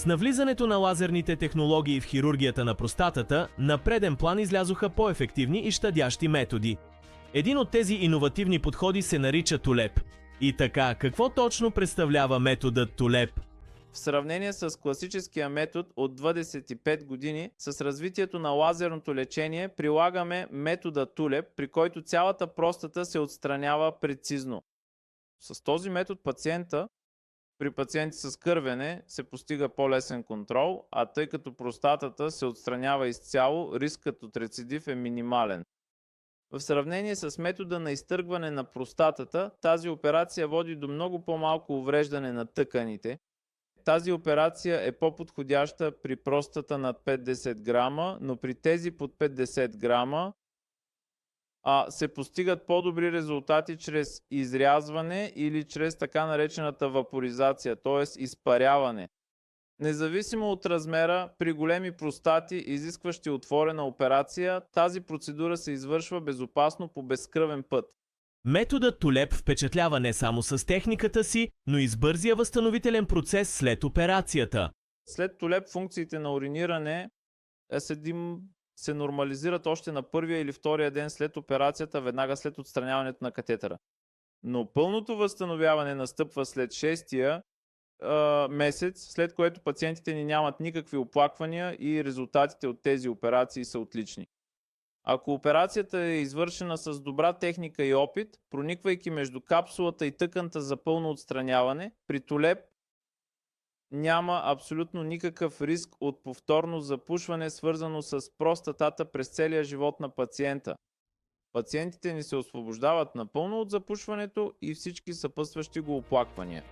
С навлизането на лазерните технологии в хирургията на простатата, на преден план излязоха по-ефективни и щадящи методи. Един от тези иновативни подходи се нарича TULEP. И така, какво точно представлява методът TULEP? В сравнение с класическия метод от 25 години, с развитието на лазерното лечение прилагаме метода TULEP, при който цялата простата се отстранява прецизно. С този метод при пациенти с кървене се постига по-лесен контрол, а тъй като простатата се отстранява изцяло, рискът от рецидив е минимален. В сравнение с метода на изтъргване на простатата, тази операция води до много по-малко увреждане на тъканите. Тази операция е по-подходяща при простата над 50 грама, но при тези под 50 грама се постигат по-добри резултати чрез изрязване или чрез така наречената вапоризация, т.е. изпаряване. Независимо от размера, при големи простати, изискващи отворена операция, тази процедура се извършва безопасно по безкръвен път. Методът TULEP впечатлява не само с техниката си, но и с бързия възстановителен процес след операцията. След TULEP функциите на уриниране се нормализират още на първия или втория ден след операцията, веднага след отстраняването на катетъра. Но пълното възстановяване настъпва след 6-тия месец, след което пациентите ни нямат никакви оплаквания и резултатите от тези операции са отлични. Ако операцията е извършена с добра техника и опит, прониквайки между капсулата и тъканта за пълно отстраняване, при TULEP няма абсолютно никакъв риск от повторно запушване, свързано с простатата през целия живот на пациента. Пациентите ни се освобождават напълно от запушването и всички съпътстващи го оплаквания.